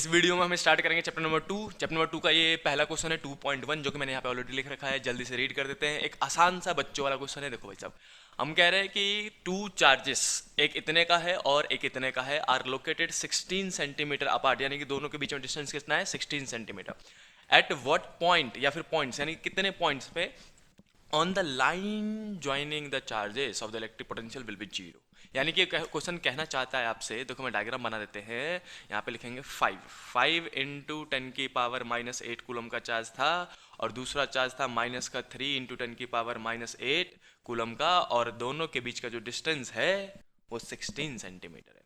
इस वीडियो में हम स्टार्ट करेंगे चैप्टर नंबर 2। चैप्टर नंबर 2 का ये पहला क्वेश्चन है 2.1, जो कि मैंने यहाँ पे ऑलरेडी लिख रखा है। जल्दी से रीड कर देते हैं। एक आसान सा बच्चों वाला क्वेश्चन है। देखो भाई साहब, हम कह रहे हैं कि टू चार्जेस, एक इतने का है और एक इतने का है, आर लोकेटेड 16 सेंटीमीटर अपार्ट, यानी कि दोनों के बीच में डिस्टेंस कितना है 16 सेंटीमीटर। एट व्हाट पॉइंट, या फिर पॉइंट्स यानी कितने पॉइंट्स पे on the line joining the charges of the electric potential will be zero. यानी कि क्वेश्चन कहना चाहता है आपसे, देखो मैं डायग्राम बना देते हैं। यहाँ पे लिखेंगे 5 इंटू 10⁻⁻8 कूलम का चार्ज था, और दूसरा चार्ज था माइनस का 3 इंटू 10⁻⁻8 कूलम का, और दोनों के बीच का जो डिस्टेंस है वो 16 सेंटीमीटर है।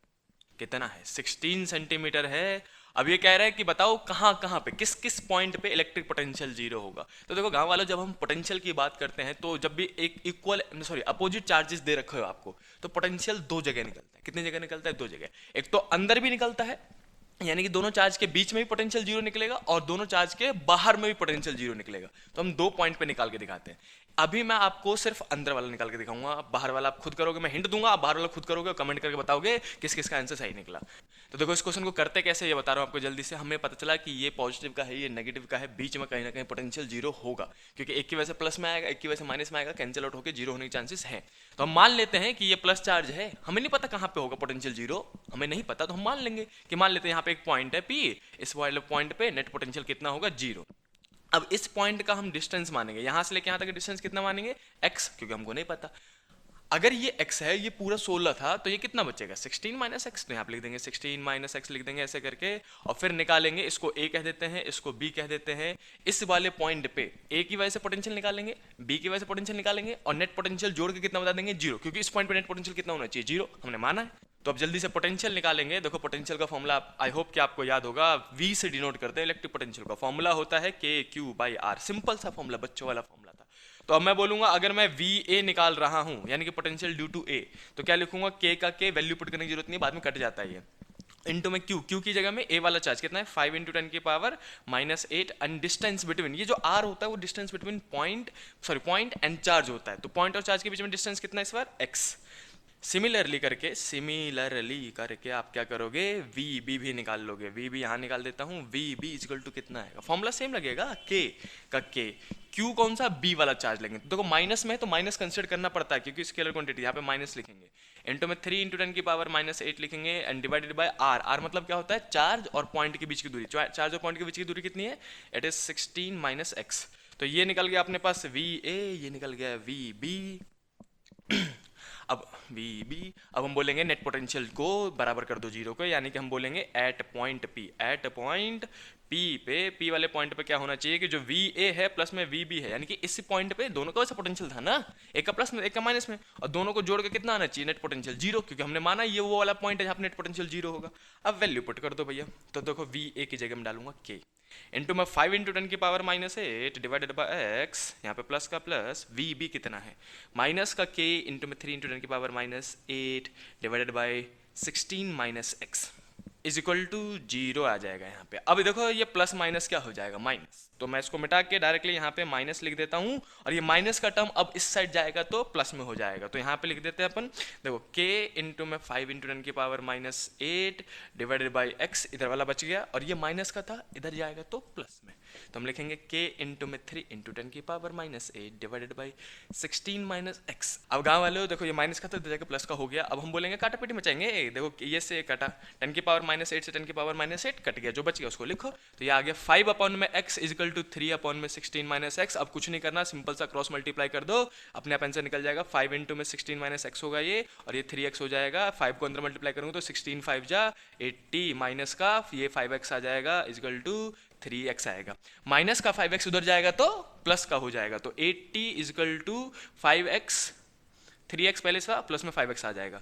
कितना है? 16 सेंटीमीटर है। अब ये कह रहा है कि बताओ कहाँ कहाँ पे, किस किस पॉइंट पे इलेक्ट्रिक पोटेंशियल जीरो होगा। तो देखो गांव वालों, जब हम पोटेंशियल की बात करते हैं तो जब भी एक इक्वल अपोजिट चार्जेस दे रखे हो आपको, तो पोटेंशियल दो जगह निकलता है। कितनी जगह निकलता है? दो जगह। एक तो अंदर भी निकलता है, यानी कि दोनों चार्ज के बीच में भी पोटेंशियल जीरो निकलेगा, और दोनों चार्ज के बाहर में भी पोटेंशियल जीरो निकलेगा। तो हम दो पॉइंट पे निकाल के दिखाते हैं। अभी मैं आपको सिर्फ अंदर वाला निकाल के दिखाऊंगा, बाहर वाला आप खुद करोगे। मैं हिंट दूंगा, आप बाहर वाला खुद करोगे और कमेंट करके बताओगे किस किस का आंसर सही निकला। तो देखो इस क्वेश्चन को करते कैसे, ये बता रहा हूं आपको जल्दी से। हमें पता चला कि ये पॉजिटिव का है, ये नेगेटिव का है, बीच में कहीं ना कहीं पोटेंशियल जीरो होगा, क्योंकि एक की वजह से प्लस में आएगा, एक की वजह से माइनस में आएगा, कैंसिल आउट होकर जीरो होने के चांसेस हैं। तो हम मान लेते हैं कि ये प्लस चार्ज है, हमें नहीं पता कहाँ पे होगा पोटेंशियल जीरो, हमें नहीं पता, तो हम मान लेंगे कि मान लेते हैं यहाँ पे एक पॉइंट है पी, इस वाले पॉइंट पे नेट पोटेंशियल कितना होगा? जीरो। अब इस पॉइंट का हम डिस्टेंस मानेंगे, यहां से लेके यहां तक डिस्टेंस कितना मानेंगे? x, क्योंकि हमको नहीं पता। अगर ये x है, ये पूरा 16 था, तो ये कितना बचेगा? 16 माइनस एक्स। तो यहाँ पे लिख देंगे 16 माइनस एक्स, लिख देंगे ऐसे करके, और फिर निकालेंगे। इसको a कह देते हैं, इसको b कह देते हैं। इस वाले पॉइंट पे a की वजह से पोटेंशियल निकालेंगे, b की वजह से पोटेंशियल निकालेंगे, और नेट पोटेंशियल जोड़ के कितना बता देंगे? जीरो, क्योंकि इस पॉइंट पे नेट पोटेंशियल कितना होना चाहिए? जीरो, हमने माना है। तो अब जल्दी से पोटेंशियल निकालेंगे। देखो पोटेंशियल का फॉर्मूला आई होप कि आपको याद होगा, v से डिनोट करते हैं इलेक्ट्रिक पोटेंशियल का। फॉर्मूला होता है KQ/R, सिंपल सा फॉर्मूला, बच्चों वाला फॉर्मूला था। तो अब मैं बोलूंगा, अगर मैं VA निकाल रहा हूं, यानी कि पोटेंशियल ड्यू टू A, तो क्या लिखूंगा? K का K वैल्यू पुट करने की जरूरत नहीं, बाद में कट जाता है ये। इंटू में Q की जगह में A वाला चार्ज कितना है? 5 इंटू 10⁻⁸, एंड डिस्टेंस बिटवीन, ये जो R होता है वो distance between point and charge होता है। तो पॉइंट और चार्ज के बीच में डिस्टेंस कितना है इस बार? x। सिमिलरली करके आप क्या करोगे? VB भी निकाल लोगे। VB यहाँ निकाल देता हूँ। VB इक्वल टू कितना आएगा? फॉर्मूला सेम लगेगा, K का K। Q कौन सा? B वाला चार्ज लेंगे। तो देखो माइनस में, तो माइनस कंसिडर करना पड़ता है, क्योंकि स्केलर क्वांटिटी, यहाँ पे माइनस लिखेंगे। इंटू में 3 इंटू 10⁻⁸ लिखेंगे, and divided by R। R मतलब क्या होता है? चार्ज और पॉइंट के बीच की दूरी। चार्ज और पॉइंट के बीच की दूरी कितनी है? It is 16 minus x. तो ये निकल गया अपने पास VA, ये निकल गया VB। अब VB, अब हम बोलेंगे नेट पोटेंशियल को बराबर कर दो जीरो को, यानी कि हम बोलेंगे एट पॉइंट P पे, P वाले पॉइंट पे क्या होना चाहिए कि जो VA है प्लस में VB है, यानी कि इस पॉइंट पे दोनों का वैसा पोटेंशियल था ना, एक का प्लस में एक का माइनस में, और दोनों को जोड़ के कितना आना चाहिए? नेट पोटेंशियल जीरो, क्योंकि हमने माना ये वो वाला पॉइंट है जहाँ पे नेट पोटेंशियल जीरो होगा। अब वैल्यू पुट कर दो भैया। तो देखो VA की जगह में डालूंगा K, इंटू में 5 इंटू 10⁻⁸ डिवाइडेड बाय एक्स, यहाँ पे प्लस का प्लस, VB कितना है? माइनस का K इंटू में 3 into 10⁻⁸ divided by 16 minus X is equal to zero आ जाएगा यहाँ पे। अब देखो ये प्लस माइनस क्या हो जाएगा? माइनस। तो मैं इसको मिटा के डायरेक्टली यहाँ पे माइनस लिख देता हूँ, और ये माइनस का टर्म अब इस साइड जाएगा तो प्लस में हो जाएगा। तो यहाँ पे लिख देते हैं अपन, देखो K इंटू में 5 इंटू 10⁻⁸ डिवाइडेड बाई एक्स, इधर वाला बच गया, और ये माइनस का था, इधर जाएगा तो प्लस में। तो हम लिखेंगे K इंटू में 3 into 10⁻⁸ divided by 16 minus x. अब गाँव वाले हो, देखो ये माइनस का था, इधर जाकर प्लस का हो गया। अब हम बोलेंगे काटा पीटी मचाएंगे। देखो ये से काटा, 10⁻⁸ से 10⁻⁸ कट गया, जो बच गया उसको लिखो। तो ये आ गया 5 अपॉन में x इजिकल टू 3 अपॉन में 16 माइनस एक्स। अब कुछ नहीं करना, सिंपल सा क्रॉस मल्टीप्लाई कर दो, अपने आप आंसर निकल जाएगा। 5 इंटू में 16 माइनस एक्स होगा ये, और ये 3x हो जाएगा। 5 को अंदर मल्टीप्लाई करूंगा तो 16 5 जा 80, माइनस का ये 5x आ जाएगा इजिकल टू 3x आएगा। माइनस का 5x उधर जाएगा तो प्लस का हो जाएगा, तो 80 इजिकल टू 5x, 3x पहले से प्लस में 5x आ जाएगा।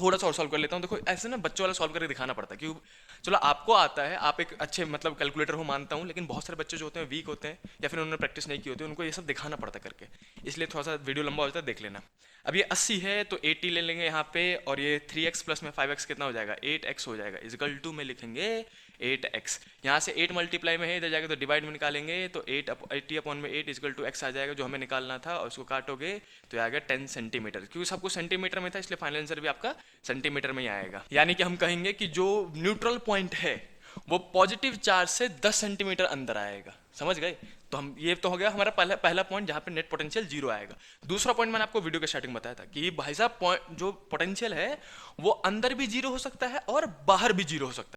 थोड़ा सा और सॉल्व कर लेता हूँ। देखो ऐसे ना बच्चों वाला सॉल्व करके दिखाना पड़ता है, क्यों? चलो आपको आता है, आप एक अच्छे मतलब कैलकुलेटर हो मानता हूँ, लेकिन बहुत सारे बच्चे जो होते हैं वीक होते हैं, या फिर उन्होंने प्रैक्टिस नहीं की होती है, उनको ये सब दिखाना पड़ता है करके, इसलिए थोड़ा सा वीडियो लंबा हो जाता है, देख लेना। अब ये 80 है तो 80 ले लेंगे यहाँ पे, और ये 3x प्लस में 5x कितना हो जाएगा? 8x हो जाएगा इजिकल टू में लिखेंगे 8x। यहाँ से 8 मल्टीप्लाई में है, इधर जाएगा तो डिवाइड में निकालेंगे, तो 80 अपॉन में 8 इजिकल टू x आ जाएगा, जो हमें निकालना था, और उसको काटोगे तो आएगा 10 सेंटीमीटर। क्योंकि सब कुछ सेंटीमीटर में था, इसलिए फाइनल आंसर भी आपका सेंटीमीटर में ही आएगा। यानी कि हम कहेंगे कि जो न्यूट्रल पॉइंट है वो पॉजिटिव चार्ज से 10 सेंटीमीटर अंदर आएगा। समझ गए? तो हम ये तो हो गया हमारा पहला पहला पॉइंट जहाँ पे नेट पोटेंशियल जीरो आएगा। दूसरा पॉइंट मैंने आपको वीडियो के स्टार्टिंग बताया था कि भाई साहब जो पोटेंशियल है वो अंदर भी जीरो हो सकता है और बाहर भी जीरो हो सकता है।